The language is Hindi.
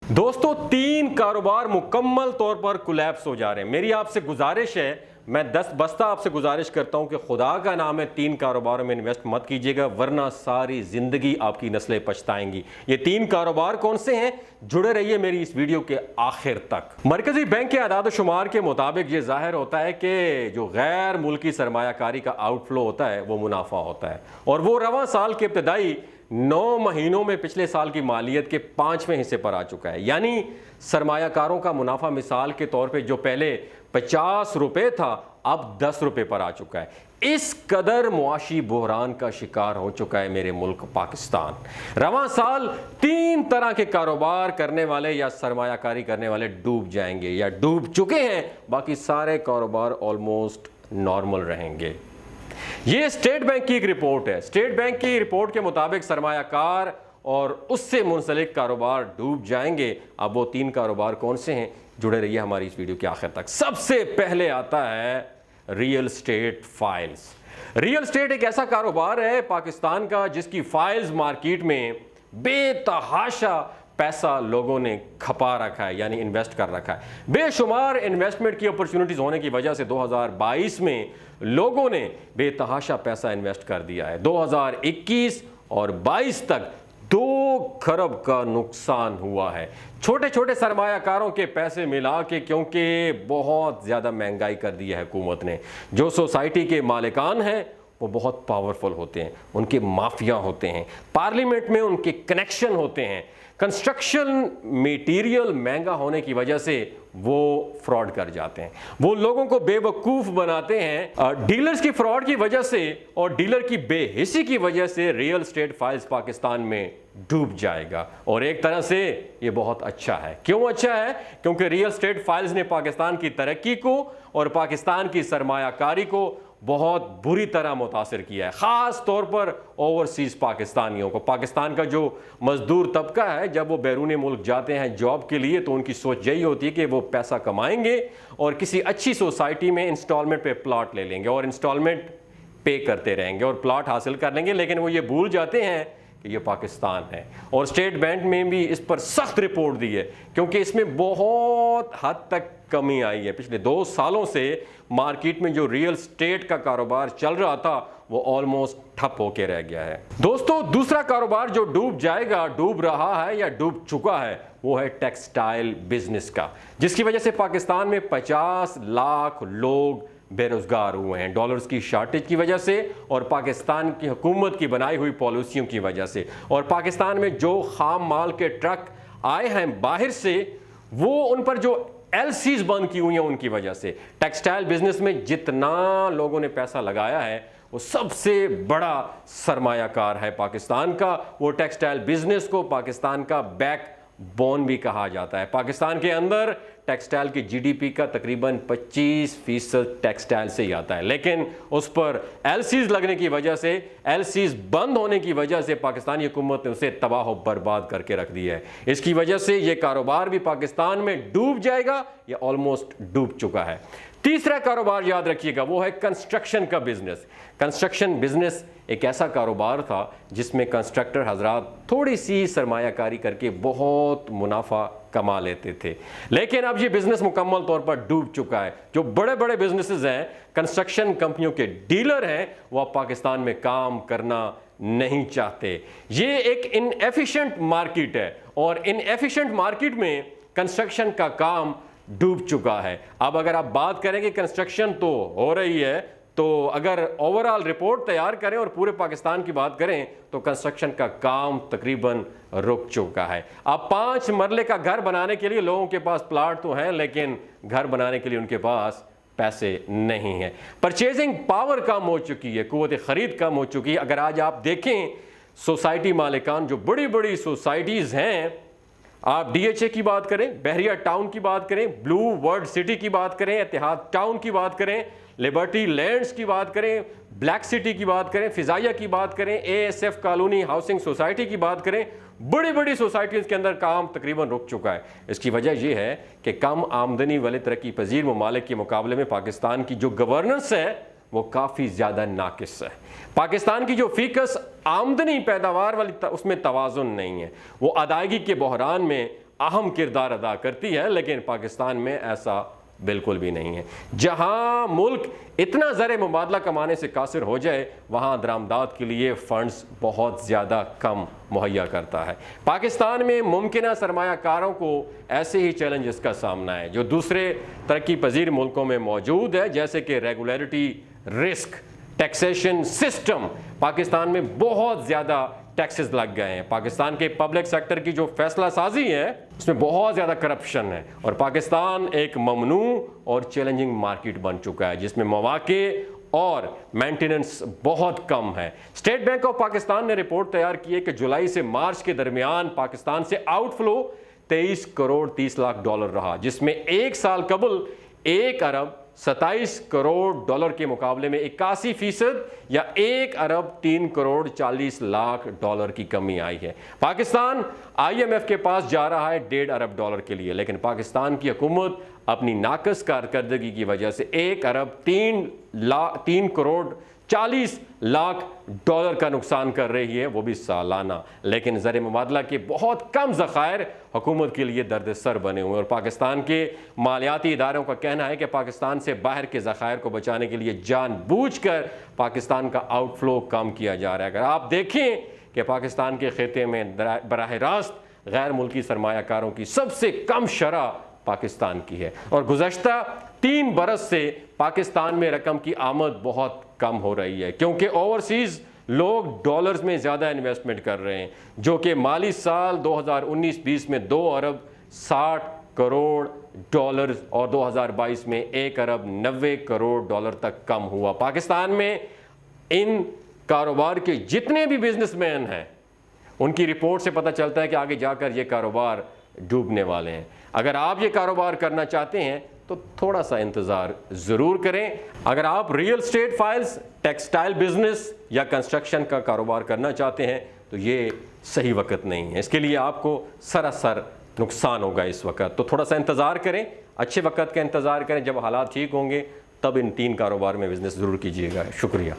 दोस्तों, 3 कारोबार मुकम्मल तौर पर कोलैप्स हो जा रहे हैं। मेरी आपसे गुजारिश है, मैं 10 बस्ता आपसे गुजारिश करता हूं कि खुदा का नाम है 3 कारोबारों में इन्वेस्ट मत कीजिएगा, वरना सारी जिंदगी आपकी नस्लें पछताएंगी। ये 3 कारोबार कौन से हैं, जुड़े रहिए मेरी इस वीडियो के आखिर तक। मरकजी बैंक के आदाद शुमार के मुताबिक ये जाहिर होता है कि जो गैर मुल्की सरमायाकारी का आउटफ्लो होता है वो मुनाफा होता है, और वो रवां साल के इब्तदाई 9 महीनों में पिछले साल की मालियत के 5वें हिस्से पर आ चुका है। यानी सरमायाकारों का मुनाफा मिसाल के तौर पे जो पहले 50 रुपए था अब 10 रुपए पर आ चुका है। इस कदर मुआशी बहरान का शिकार हो चुका है मेरे मुल्क पाकिस्तान। रवां साल 3 तरह के कारोबार करने वाले या सरमायाकारी करने वाले डूब जाएंगे या डूब चुके हैं, बाकी सारे कारोबार ऑलमोस्ट नॉर्मल रहेंगे। ये स्टेट बैंक की एक रिपोर्ट है। स्टेट बैंक की रिपोर्ट के मुताबिक सरमायाकार और उससे मुंसलिक कारोबार डूब जाएंगे। अब वो 3 कारोबार कौन से हैं, जुड़े रहिए हमारी इस वीडियो के आखिर तक। सबसे पहले आता है real estate files. Real estate एक ऐसा कारोबार है पाकिस्तान का जिसकी फाइल्स मार्केट में बेतहाशा पैसा लोगों ने खपा रखा है, यानी इन्वेस्ट कर रखा है। बेशुमार इन्वेस्टमेंट की अपॉर्चुनिटीज होने की वजह से 2022 में लोगों ने बेतहाशा पैसा इन्वेस्ट कर दिया है। 2021 और 22 तक 2 खरब का नुकसान हुआ है। छोटे छोटे सरमायाकारों के पैसे मिला के, क्योंकि बहुत ज़्यादा महंगाई कर दी है हुकूमत ने। जो सोसाइटी के मालिकान हैं वो बहुत पावरफुल होते हैं, उनके माफिया होते हैं, पार्लियामेंट में उनके कनेक्शन होते हैं। कंस्ट्रक्शन मटेरियल महंगा होने की वजह से वो फ्रॉड कर जाते हैं, वो लोगों को बेवकूफ़ बनाते हैं। डीलर्स की फ्रॉड की वजह से और डीलर की बेहिसी की वजह से रियल स्टेट फाइल्स पाकिस्तान में डूब जाएगा। और एक तरह से ये बहुत अच्छा है। क्यों अच्छा है? क्योंकि रियल स्टेट फाइल्स ने पाकिस्तान की तरक्की को और पाकिस्तान की सरमायाकारी को बहुत बुरी तरह मुतासिर किया है, ख़ास तौर पर ओवरसीज़ पाकिस्तानियों को। पाकिस्तान का जो मज़दूर तबका है, जब वो बैरून मुल्क जाते हैं जॉब के लिए तो उनकी सोच यही होती है कि वो पैसा कमाएंगे और किसी अच्छी सोसाइटी में इंस्टॉलमेंट पे प्लॉट ले लेंगे और इंस्टॉलमेंट पे करते रहेंगे और प्लॉट हासिल कर लेंगे। लेकिन वो ये भूल जाते हैं कि ये पाकिस्तान है। और स्टेट बैंक में भी इस पर सख्त रिपोर्ट दी है, क्योंकि इसमें बहुत हद तक कमी आई है। पिछले 2 सालों से मार्केट में जो रियल स्टेट का कारोबार चल रहा था वो ऑलमोस्ट ठप होके रह गया है। दोस्तों, दूसरा कारोबार जो डूब जाएगा, डूब रहा है या डूब चुका है, वो है टेक्सटाइल बिजनेस का, जिसकी वजह से पाकिस्तान में 50 लाख लोग बेरोजगार हुए हैं डॉलर्स की शॉर्टेज की वजह से और पाकिस्तान की हुकूमत की बनाई हुई पॉलिसियों की वजह से। और पाकिस्तान में जो खाम माल के ट्रक आए हैं बाहर से, वो उन पर जो एलसीज बंद की हुई हैं उनकी वजह से। टेक्सटाइल बिजनेस में जितना लोगों ने पैसा लगाया है वो सबसे बड़ा सरमायाकार है पाकिस्तान का। वो टेक्सटाइल बिजनेस को पाकिस्तान का बैक बोन भी कहा जाता है। पाकिस्तान के अंदर टेक्सटाइल की जीडीपी का तकरीबन 25% टेक्सटाइल से ही आता है, लेकिन उस पर एलसीज लगने की वजह से, एलसीज बंद होने की वजह से पाकिस्तानी हुकूमत ने उसे तबाह बर्बाद करके रख दिया है। इसकी वजह से ये कारोबार भी पाकिस्तान में डूब जाएगा या ऑलमोस्ट डूब चुका है। तीसरा कारोबार याद रखिएगा, वो है कंस्ट्रक्शन का बिजनेस। कंस्ट्रक्शन बिजनेस एक ऐसा कारोबार था जिसमें कंस्ट्रक्टर हजरात थोड़ी सी सरमायाकारी करके बहुत मुनाफा कमा लेते थे, लेकिन अब ये बिजनेस मुकम्मल तौर पर डूब चुका है। जो बड़े बड़े बिजनेसेस हैं, कंस्ट्रक्शन कंपनियों के डीलर हैं, वो अब पाकिस्तान में काम करना नहीं चाहते। ये एक इनएफिशिएंट मार्केट है और इनएफिशिएंट मार्केट में कंस्ट्रक्शन का काम डूब चुका है। अब अगर आप बात करें कि कंस्ट्रक्शन तो हो रही है, तो अगर ओवरऑल रिपोर्ट तैयार करें और पूरे पाकिस्तान की बात करें तो कंस्ट्रक्शन का काम तकरीबन रुक चुका है। अब 5 मरले का घर बनाने के लिए लोगों के पास प्लाट तो हैं, लेकिन घर बनाने के लिए उनके पास पैसे नहीं है। परचेजिंग पावर कम हो चुकी है, कुव्वत खरीद कम हो चुकी है। अगर आज आप देखें सोसाइटी मालिकान, जो बड़ी बड़ी सोसाइटीज़ हैं, आप डीएचए की बात करें, बहरिया टाउन की बात करें, ब्लू वर्ल्ड सिटी की बात करें, इतिहाद टाउन की बात करें, लिबर्टी लैंड्स की बात करें, ब्लैक सिटी की बात करें, फिजाइया की बात करें, एएसएफ कॉलोनी हाउसिंग सोसाइटी की बात करें, बड़ी बड़ी सोसाइटीज़ के अंदर काम तकरीबन रुक चुका है। इसकी वजह यह है कि कम आमदनी वाले तरक्की पजीर ममालिक के मुकाबले में पाकिस्तान की जो गवर्नेंस है वो काफ़ी ज़्यादा नाकिस है। पाकिस्तान की जो फीकस आमदनी पैदावार वाली उसमें तवाज़ुन नहीं है। वो अदायगी के बहरान में अहम किरदार अदा करती है, लेकिन पाकिस्तान में ऐसा बिल्कुल भी नहीं है। जहां मुल्क इतना ज़र मुबादला कमाने से कासिर हो जाए, वहां दरामदात के लिए फ़ंड्स बहुत ज़्यादा कम मुहैया करता है। पाकिस्तान में मुमकिन सरमायाकारों को ऐसे ही चैलेंजेस का सामना है जो दूसरे तरक्की पजीर मुल्कों में मौजूद है, जैसे कि regulatory risk, taxation system. Pakistan में बहुत ज़्यादा टैक्सेस लग गए हैं। पाकिस्तान के पब्लिक सेक्टर की जो फैसला साजी है उसमें बहुत ज़्यादा करप्शन है, और पाकिस्तान एक ममनू और चैलेंजिंग मार्केट बन चुका है जिसमें मौके और मेंटेनेंस बहुत कम है। स्टेट बैंक ऑफ पाकिस्तान ने रिपोर्ट तैयार की है कि जुलाई से मार्च के दरमियान पाकिस्तान से आउटफ्लो 23 करोड़ 30 लाख डॉलर रहा, जिसमें एक साल कबल 1 अरब 27 करोड़ डॉलर के मुकाबले में 81% या 1 अरब 3 करोड़ 40 लाख डॉलर की कमी आई है। पाकिस्तान IMF के पास जा रहा है 1.5 अरब डॉलर के लिए, लेकिन पाकिस्तान की हुकूमत अपनी नाकस कारकर्दगी की वजह से 1 अरब 3 करोड़ 40 लाख डॉलर का नुकसान कर रही है, वो भी सालाना। लेकिन ज़र मुबादला के बहुत कम ज़खायर हुकूमत के लिए दर्द सर बने हुए हैं, और पाकिस्तान के मालियाती इदारों का कहना है कि पाकिस्तान से बाहर के ज़खायर को बचाने के लिए जानबूझकर पाकिस्तान का आउटफ्लो कम किया जा रहा है। अगर आप देखें कि पाकिस्तान के खेते में बराह रास्त गैर मुल्की सरमायाकारों की सबसे कम शरह पाकिस्तान की है, और गुज़श्ता 3 बरस से पाकिस्तान में रकम की आमद बहुत कम हो रही है, क्योंकि ओवरसीज़ लोग डॉलर्स में ज़्यादा इन्वेस्टमेंट कर रहे हैं, जो कि माली साल 2019-20 में 2 अरब 60 करोड़ डॉलर और 2022 में 1 अरब 90 करोड़ डॉलर तक कम हुआ। पाकिस्तान में इन कारोबार के जितने भी बिजनेसमैन हैं, उनकी रिपोर्ट से पता चलता है कि आगे जाकर ये कारोबार डूबने वाले हैं। अगर आप ये कारोबार करना चाहते हैं तो थोड़ा सा इंतज़ार ज़रूर करें। अगर आप real estate files, textile business या कंस्ट्रक्शन का कारोबार करना चाहते हैं तो ये सही वक्त नहीं है। इसके लिए आपको सरासर नुकसान होगा इस वक्त, तो थोड़ा सा इंतज़ार करें, अच्छे वक्त का इंतज़ार करें। जब हालात ठीक होंगे तब इन 3 कारोबार में बिज़नेस ज़रूर कीजिएगा। शुक्रिया।